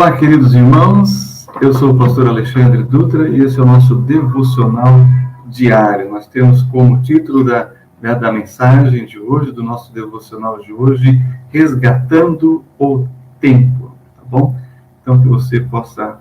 Olá, queridos irmãos, eu sou o pastor Alexandre Dutra e esse é o nosso devocional diário. Nós temos como título da mensagem de hoje, do nosso devocional de hoje, Resgatando o Tempo, tá bom? Então, que você possa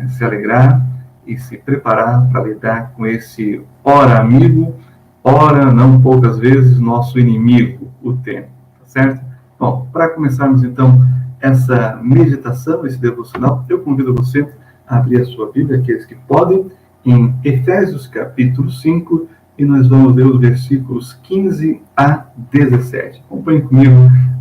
se alegrar e se preparar para lidar com esse ora amigo, ora não poucas vezes nosso inimigo, o tempo, tá certo? Bom, para começarmos então essa meditação, esse devocional, eu convido você a abrir a sua Bíblia, aqueles que podem, em Efésios capítulo 5, e nós vamos ler os versículos 15 a 17. Acompanhe comigo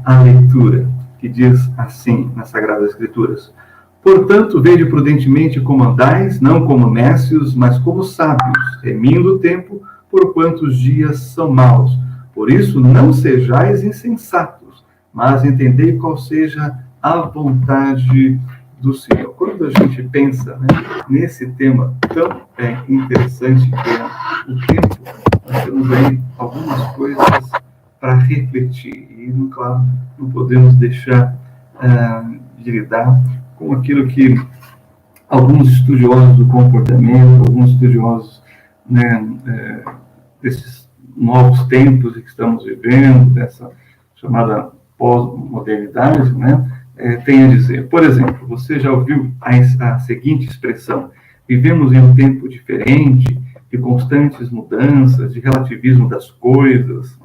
a leitura, que diz assim, nas Sagradas Escrituras: Portanto, vede prudentemente como andais, não como necios, mas como sábios, remindo o tempo, porquanto os dias são maus. Por isso, não sejais insensatos, mas entendei qual seja a vontade do Senhor. Quando a gente pensa nesse tema tão interessante que é o tempo, nós temos aí algumas coisas para refletir. E, claro, não podemos deixar de lidar com aquilo que alguns estudiosos do comportamento, alguns estudiosos desses novos tempos que estamos vivendo, dessa chamada pós-modernidade, tem a dizer. Por exemplo, você já ouviu a seguinte expressão: vivemos em um tempo diferente, de constantes mudanças, de relativismo das coisas,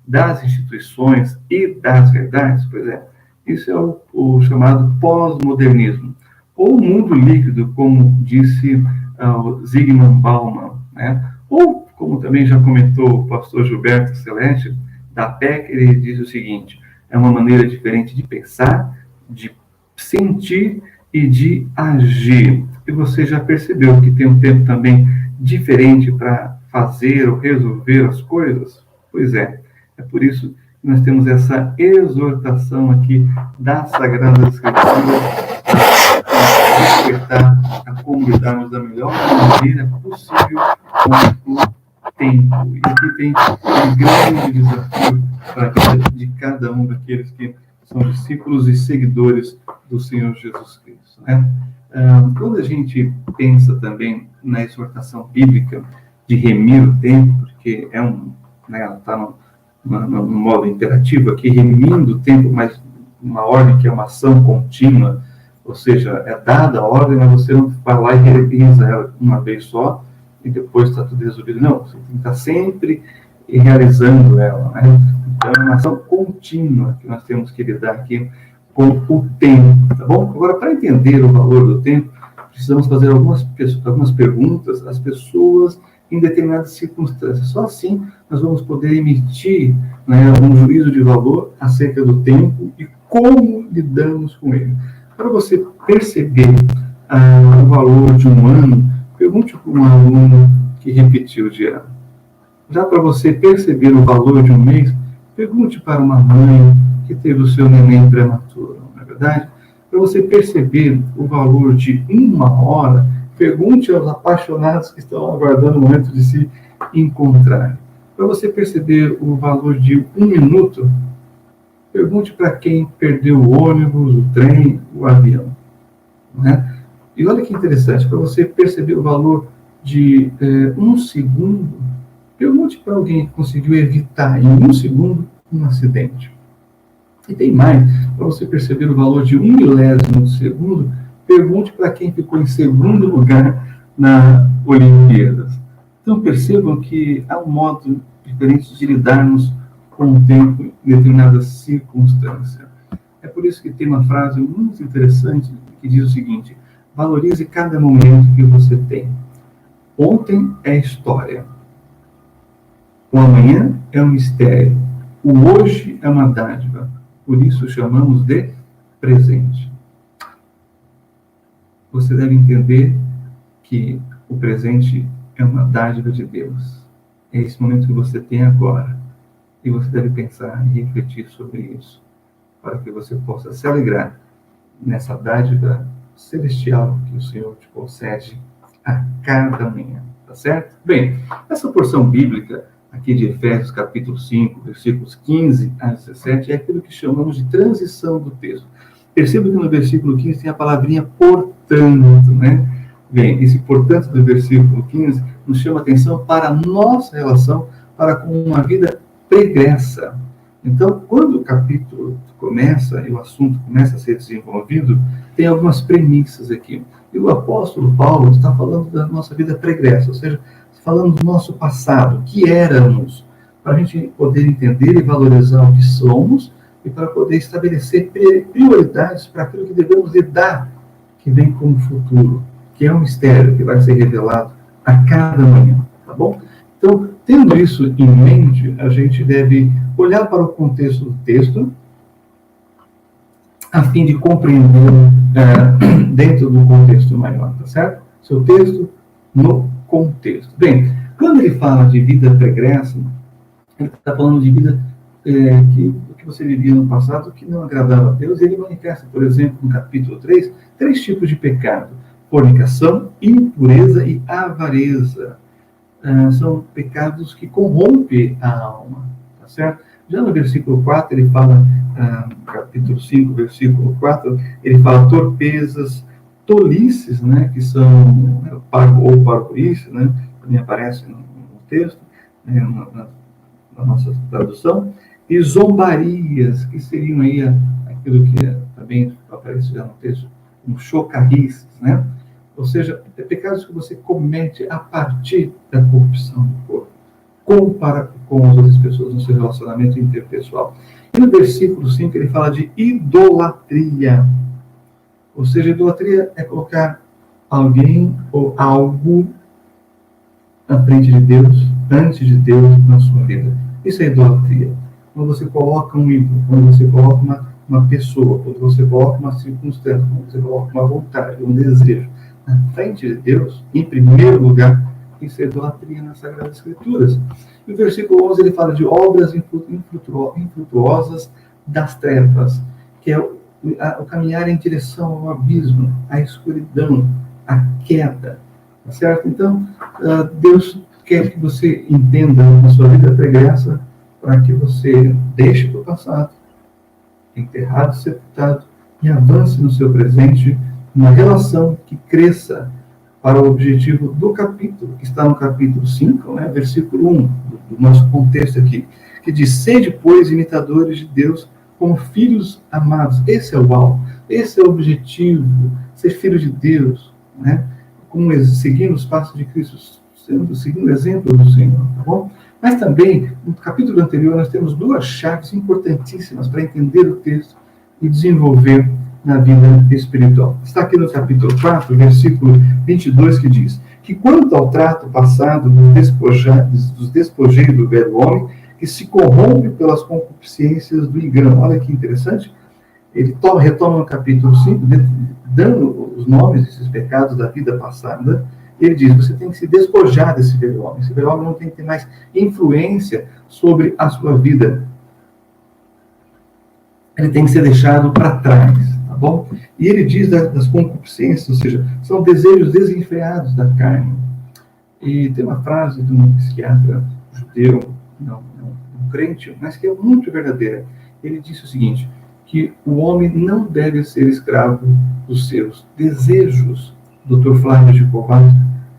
das instituições e das verdades? Pois é, isso é o chamado pós-modernismo, ou o mundo líquido, como disse Zygmunt Bauman, ou, como também já comentou o pastor Gilberto Celeste, da PEC, ele diz o seguinte: é uma maneira diferente de pensar, de sentir e de agir. E você já percebeu que tem um tempo também diferente para fazer ou resolver as coisas? Pois é por isso que nós temos essa exortação aqui da Sagrada Escritura para despertar a como lidarmos da melhor maneira possível com o tempo. E aqui tem um grande desafio para a vida de cada um daqueles que são discípulos e seguidores do Senhor Jesus Cristo. Quando a gente pensa também na exortação bíblica de remir o tempo, porque ela está no modo imperativo aqui, remindo o tempo, mas uma ordem que é uma ação contínua, ou seja, é dada a ordem, mas você não vai lá e realiza ela uma vez só e depois está tudo resolvido. Não, você tem que estar sempre realizando ela. Então, é uma ação contínua que nós temos que lidar aqui com o tempo, tá bom? Agora, para entender o valor do tempo, precisamos fazer algumas perguntas às pessoas em determinadas circunstâncias. Só assim nós vamos poder emitir um juízo de valor acerca do tempo e como lidamos com ele. Para você perceber o valor de um ano, pergunte para um aluno que repetiu de ano. Já para você perceber o valor de um mês, pergunte para uma mãe que teve o seu neném prematuro, não é verdade? Para você perceber o valor de uma hora, pergunte aos apaixonados que estão aguardando o momento de se encontrar. Para você perceber o valor de um minuto, pergunte para quem perdeu o ônibus, o trem, o avião. E olha que interessante, para você perceber o valor de um segundo, pergunte para alguém que conseguiu evitar em um segundo um acidente. E tem mais, para você perceber o valor de 1/1000 de segundo, pergunte para quem ficou em segundo lugar na Olimpíadas. Então percebam que há um modo diferente de lidarmos com o tempo em determinadas circunstâncias. É por isso que tem uma frase muito interessante que diz o seguinte: valorize cada momento que você tem. Ontem é história. O amanhã é um mistério. O hoje é uma dádiva. Por isso chamamos de presente. Você deve entender que o presente é uma dádiva de Deus. É esse momento que você tem agora. E você deve pensar e refletir sobre isso, para que você possa se alegrar nessa dádiva celestial que o Senhor te concede a cada manhã. Tá certo? Bem, essa porção bíblica aqui de Efésios capítulo 5, versículos 15 a 17, é aquilo que chamamos de transição do texto. Perceba que no versículo 15 tem a palavrinha portanto, né? Bem, esse portanto do versículo 15 nos chama atenção para a nossa relação para com uma vida pregressa. Então, quando o capítulo começa e o assunto começa a ser desenvolvido, tem algumas premissas aqui. E o apóstolo Paulo está falando da nossa vida pregressa, ou seja, falando do nosso passado, o que éramos, para a gente poder entender e valorizar o que somos e para poder estabelecer prioridades para aquilo que devemos lidar, que vem como futuro, que é um mistério que vai ser revelado a cada manhã, tá bom? Então, tendo isso em mente, a gente deve olhar para o contexto do texto, a fim de compreender dentro do contexto maior, tá certo? Seu texto no contexto. Bem, quando ele fala de vida pregressa, ele está falando de vida que você vivia no passado, que não agradava a Deus, e ele manifesta, por exemplo, no capítulo 3, 3 tipos de pecado: fornicação, impureza e avareza. São pecados que corrompem a alma, tá certo? Já no versículo 4, ele fala, capítulo 5, versículo 4, ele fala torpezas, tolices, né, que são ou parvoíce, né, também aparece no texto, né, na nossa tradução, e zombarias, que seriam aí aquilo que também aparece já no texto, como chocarrices, né? Ou seja, pecados que você comete a partir da corrupção do corpo, compara com as outras pessoas no seu relacionamento interpessoal. E no versículo 5 ele fala de idolatria. Ou seja, idolatria é colocar alguém ou algo na frente de Deus, antes de Deus na sua vida. Isso é idolatria. Quando você coloca um ídolo, quando você coloca uma pessoa, quando você coloca uma circunstância, quando você coloca uma vontade, um desejo na frente de Deus, em primeiro lugar, isso é idolatria nas Sagradas Escrituras. E o versículo 11 ele fala de obras infrutuosas das trevas, que é o caminhar em direção ao abismo, à escuridão, à queda. Tá certo? Então, Deus quer que você entenda na sua vida pregressa para que você deixe para o passado, enterrado, sepultado, e avance no seu presente uma relação que cresça para o objetivo do capítulo, que está no capítulo 5, né, versículo 1, do nosso contexto aqui, que diz: sede, pois, imitadores de Deus como filhos amados. Esse é o alvo, esse é o objetivo, ser filho de Deus, né, seguindo os passos de Cristo, seguindo o exemplo do Senhor, tá bom? Mas também, no capítulo anterior, nós temos 2 chaves importantíssimas para entender o texto e desenvolver na vida espiritual. Está aqui no capítulo 4, versículo 22, que diz que quanto ao trato passado dos despojeiros do velho homem, que se corrompe pelas concupiscências do engano. Olha que interessante. Ele retoma no capítulo 5, dando os nomes desses pecados da vida passada. Ele diz: você tem que se despojar desse velho homem. Esse velho homem não tem que ter mais influência sobre a sua vida. Ele tem que ser deixado para trás, tá bom? E ele diz das concupiscências, ou seja, são desejos desenfreados da carne. E tem uma frase de um psiquiatra judeu, não crente, mas que é muito verdadeira. Ele disse o seguinte, que o homem não deve ser escravo dos seus desejos. Dr. Flávio de Kovács,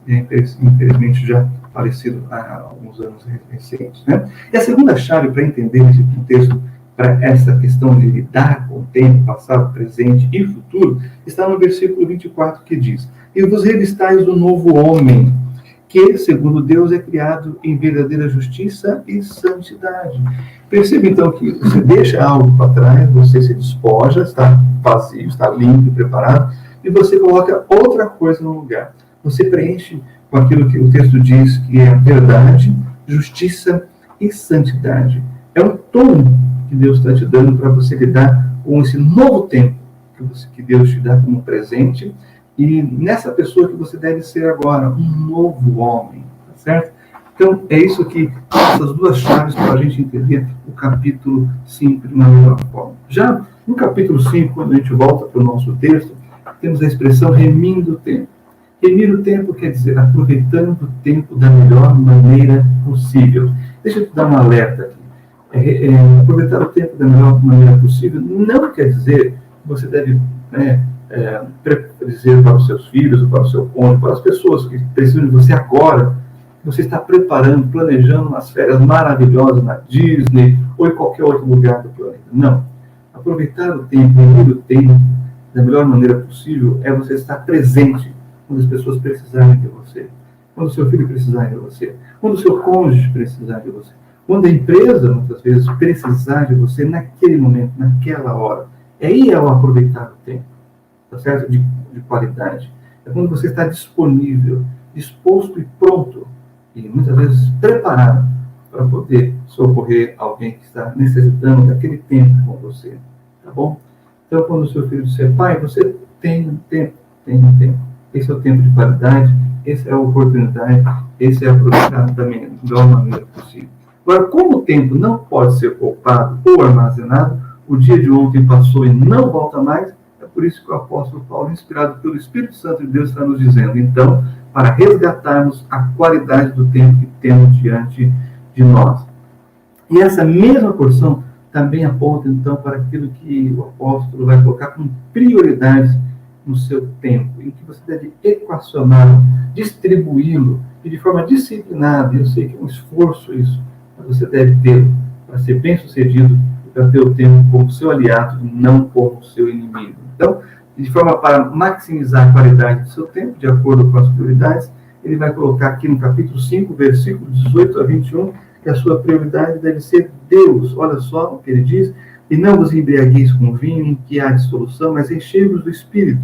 infelizmente já falecido há alguns anos recentes, né? E a segunda chave para entender esse contexto, para essa questão de lidar com o tempo, passado, presente e futuro, está no versículo 24, que diz: e vos revistais do novo homem, que, segundo Deus, é criado em verdadeira justiça e santidade. Perceba, então, que você deixa algo para trás, você se despoja, está vazio, está limpo e preparado, e você coloca outra coisa no lugar. Você preenche com aquilo que o texto diz que é verdade, justiça e santidade. É um tom que Deus está te dando para você lidar com esse novo tempo que Deus te dá como presente, e nessa pessoa que você deve ser agora, um novo homem, tá certo? Então, é isso aqui, essas 2 chaves para a gente entender o capítulo 5 de uma melhor forma. Já no capítulo 5, quando a gente volta para o nosso texto, temos a expressão remindo o tempo. Remir o tempo quer dizer aproveitando o tempo da melhor maneira possível. Deixa eu te dar um alerta aqui. Aproveitar o tempo da melhor maneira possível não quer dizer você deve, né, dizer para os seus filhos, para o seu cônjuge, para as pessoas que precisam de você agora, que você está preparando, planejando umas férias maravilhosas na Disney ou em qualquer outro lugar do planeta. Não. Aproveitar o tempo, viver o tempo da melhor maneira possível é você estar presente quando as pessoas precisarem de você, quando o seu filho precisar de você, quando o seu cônjuge precisar de você, quando a empresa, muitas vezes, precisar de você naquele momento, naquela hora. Aí é o aproveitar o tempo, tá certo? De qualidade. É quando você está disponível, disposto e pronto, e muitas vezes preparado para poder socorrer alguém que está necessitando daquele tempo com você, tá bom? Então, quando o seu filho disser, pai, você tem um tempo, esse é o tempo de qualidade, essa é a oportunidade, esse é aproveitar também da melhor maneira possível. Agora, como o tempo não pode ser poupado ou armazenado, o dia de ontem passou e não volta mais, é por isso que o apóstolo Paulo, inspirado pelo Espírito Santo de Deus, está nos dizendo, então, para resgatarmos a qualidade do tempo que temos diante de nós. E essa mesma porção também aponta, então, para aquilo que o apóstolo vai colocar como prioridades no seu tempo, em que você deve equacioná-lo, distribuí-lo, e de forma disciplinada. Eu sei que é um esforço isso, mas você deve ter para ser bem-sucedido e para ter o tempo como seu aliado e não como seu inimigo. Então, de forma para maximizar a qualidade do seu tempo, de acordo com as prioridades, ele vai colocar aqui no capítulo 5, versículos 18 a 21, que a sua prioridade deve ser Deus. Olha só o que ele diz: e não vos embriagueis com vinho, em que há dissolução, mas enchei-vos do Espírito,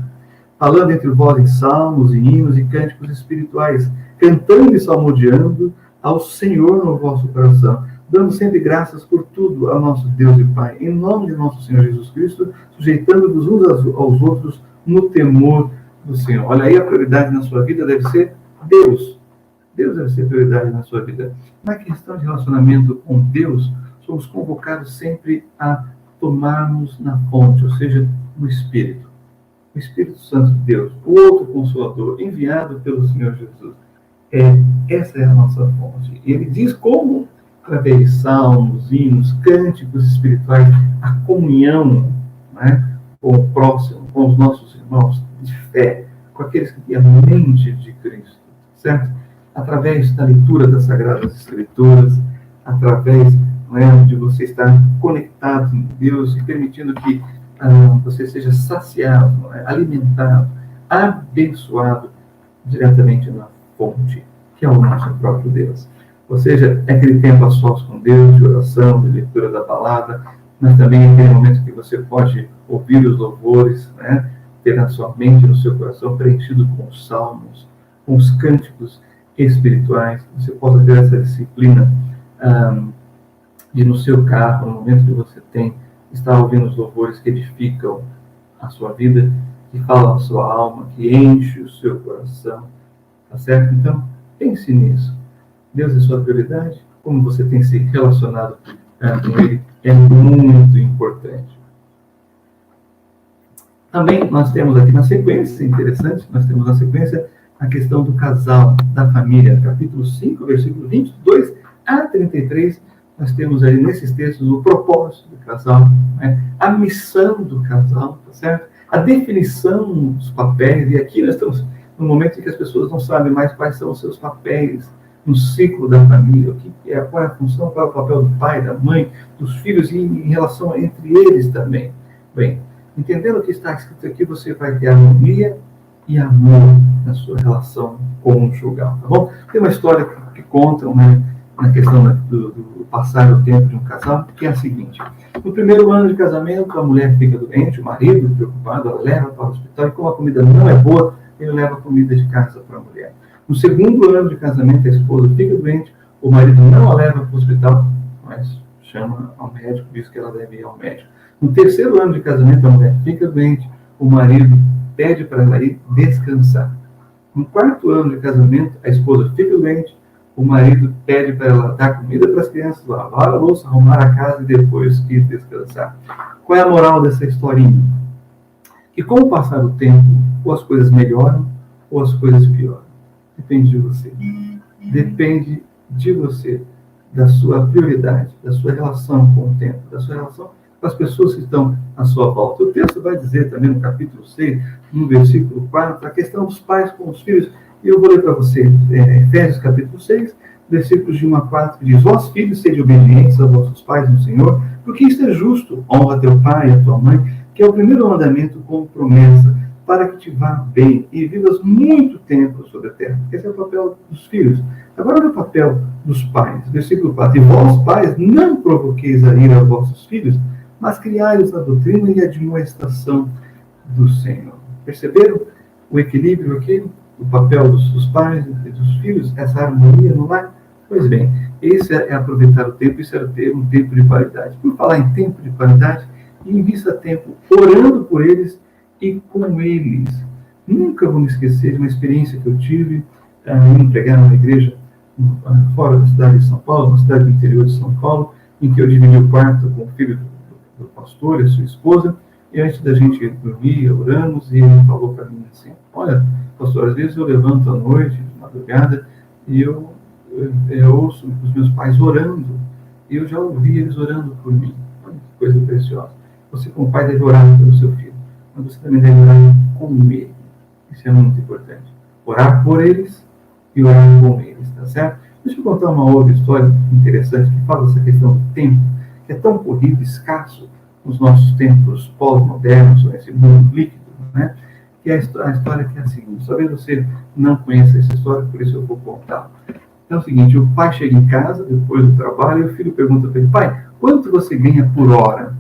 falando entre vós em salmos, e hinos e cânticos espirituais, cantando e salmodiando ao Senhor no vosso coração, dando sempre graças por tudo ao nosso Deus e Pai, em nome de nosso Senhor Jesus Cristo, sujeitando-vos uns aos outros no temor do Senhor. Olha aí, a prioridade na sua vida deve ser Deus. Deus deve ser prioridade na sua vida. Na questão de relacionamento com Deus, somos convocados sempre a tomarmos na fonte, ou seja, no Espírito. O Espírito Santo de Deus, o outro Consolador, enviado pelo Senhor Jesus. Essa é a nossa fonte. Ele diz como, através de salmos, hinos, cânticos espirituais, a comunhão, né, com o próximo, com os nossos irmãos de fé, com aqueles que têm a mente de Cristo, certo? Através da leitura das Sagradas Escrituras, através, né, de você estar conectado em Deus e permitindo que você seja saciado, né, alimentado, abençoado diretamente na fonte, que é o nosso próprio Deus. Ou seja, é aquele tempo a sós com Deus, de oração, de leitura da palavra, mas também é aquele momento que você pode ouvir os louvores, né, ter a sua mente, no seu coração preenchido com os salmos, com os cânticos espirituais. Você possa ter essa disciplina de, no seu carro, no momento que você tem, estar ouvindo os louvores que edificam a sua vida, que falam a sua alma, que enche o seu coração, tá certo? Então, pense nisso. Deus é sua prioridade, como você tem se relacionado com Ele, é muito importante. Também nós temos aqui na sequência, interessante, nós temos na sequência a questão do casal, da família, capítulo 5, versículo 22 a 33, nós temos aí nesses textos o propósito do casal, né? A missão do casal, tá certo? A definição dos papéis, e aqui nós estamos no momento em que as pessoas não sabem mais quais são os seus papéis no ciclo da família, qual é a função, qual é o papel do pai, da mãe, dos filhos, e em relação entre eles também. Bem, entendendo o que está escrito aqui, você vai ter harmonia e amor na sua relação conjugal, tá bom? Tem uma história que conta, né, na questão do passar o tempo de um casal, que é a seguinte: no primeiro ano de casamento, a mulher fica doente, o marido, preocupado, ela leva para o hospital, e como a comida não é boa, ele leva a comida de casa para a mulher. No segundo ano de casamento, a esposa fica doente, o marido não a leva para o hospital, mas chama ao médico, diz que ela deve ir ao médico. No terceiro ano de casamento, a mulher fica doente, o marido pede para ela ir descansar. No quarto ano de casamento, a esposa fica doente, o marido pede para ela dar comida para as crianças, lavar a louça, arrumar a casa e depois ir descansar. Qual é a moral dessa historinha? Que com o passar do tempo, ou as coisas melhoram, ou as coisas pioram. Depende de você. Depende de você, da sua prioridade, da sua relação com o tempo, da sua relação com as pessoas que estão à sua volta. O texto vai dizer também no capítulo 6, no versículo 4, a questão dos pais com os filhos. E eu vou ler para você, Efésios capítulo 6, versículos de 1 a 4, que diz: Vós, filhos, sede obedientes aos vossos pais no Senhor, porque isto é justo. Honra teu pai e a tua mãe, que é o primeiro mandamento com promessa, para que te vá bem e vivas muito tempo sobre a terra. Esse é o papel dos filhos. Agora, olha o papel dos pais. Versículo 4. E vós, pais, não provoqueis a ira aos vossos filhos, mas criai-os na doutrina e admoestação do Senhor. Perceberam o equilíbrio aqui? O papel dos pais e dos filhos? Essa harmonia no lar? Pois bem, esse é aproveitar o tempo, isso é ter um tempo de qualidade. Por falar em tempo de qualidade, invista tempo orando por eles e com eles. Nunca vou me esquecer de uma experiência que eu tive indo pregar numa igreja fora da cidade de São Paulo, na cidade do interior de São Paulo, em que eu dividi o quarto com o filho do pastor e a sua esposa, e antes da gente dormir, oramos, e ele falou para mim assim: olha, pastor, às vezes eu levanto à noite, de madrugada, e eu ouço os meus pais orando, e eu já ouvi eles orando por mim. Olha que coisa preciosa. Você, como pai, deve orar pelo seu filho, mas você também deve orar com ele. Isso é muito importante. Orar por eles e orar com eles, tá certo? Deixa eu contar uma outra história interessante que fala dessa questão do tempo, que é tão corrido, escasso nos nossos tempos pós-modernos, nesse mundo líquido, né? Que é a história que é a seguinte: talvez você não conheça essa história, por isso eu vou contar. É o seguinte: o pai chega em casa depois do trabalho e o filho pergunta para ele: pai, quanto você ganha por hora?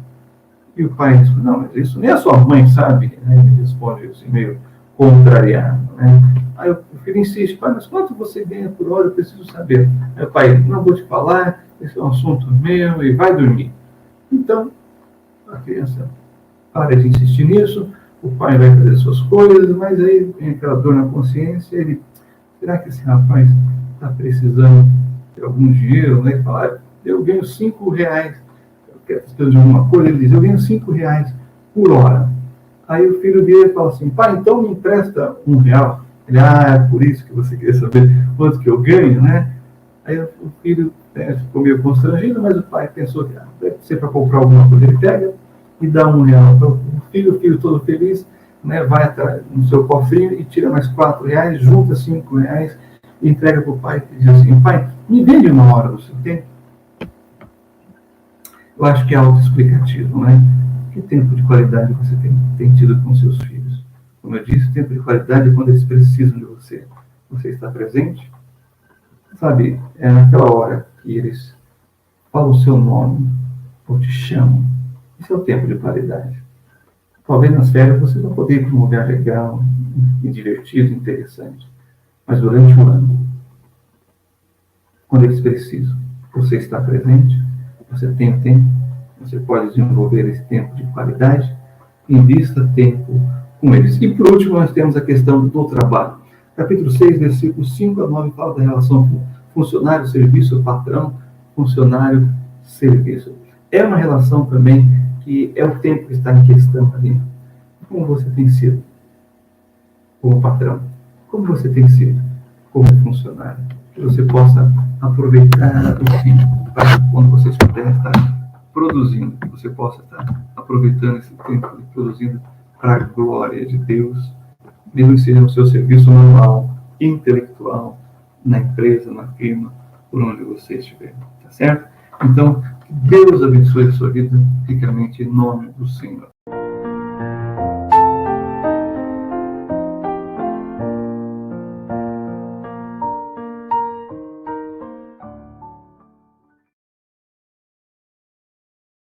E o pai responde: não, mas isso nem a sua mãe sabe, né? Ele responde assim, meio contrariado, né? Aí o filho insiste: pai, mas quanto você ganha por hora? Eu preciso saber. Aí o pai: não vou te falar, esse é um assunto meu, e vai dormir. Então, a criança para de insistir nisso, o pai vai fazer suas coisas, mas aí vem aquela dor na consciência, ele: será que esse rapaz está precisando de algum dinheiro, né? Ele fala: eu ganho R$5, eu quero precisar de alguma coisa. Ele diz: eu ganho R$5 por hora. Aí o filho dele fala assim: pai, então me empresta R$1. Ele: é por isso que você quer saber quanto que eu ganho, né? Aí o filho ficou meio constrangido, mas o pai pensou que deve ser para comprar alguma coisa. Ele pega e dá R$1. Então, o filho todo feliz, né, vai atrás no seu cofrinho e tira mais R$4, junta R$5 e entrega para o pai e diz assim: pai, me vende uma hora do seu tempo. Eu acho que é autoexplicativo, né? Que tempo de qualidade você tem tido com seus filhos? Como eu disse, tempo de qualidade é quando eles precisam de você. Você está presente? Sabe, é naquela hora que eles falam o seu nome ou te chamam. Esse é o tempo de qualidade. Talvez nas férias você vai poder ir para um lugar legal, e divertido, interessante. Mas durante o ano, quando eles precisam, você está presente, você tem tempo, você pode desenvolver esse tempo de qualidade, invista tempo com eles. E por último, nós temos a questão do trabalho. Capítulo 6, versículos 5 a 9, fala da relação funcionário-serviço, patrão, funcionário-serviço. É uma relação também que é o tempo que está em questão ali. Como você tem sido como patrão? Como você tem sido como funcionário? Que você possa aproveitar o tempo para quando vocês puderem estar produzindo, que você possa estar aproveitando esse tempo e produzindo para a glória de Deus, mesmo que seja no seu serviço manual, intelectual, na empresa, na firma, por onde você estiver, tá certo? Então, que Deus abençoe a sua vida ricamente em nome do Senhor.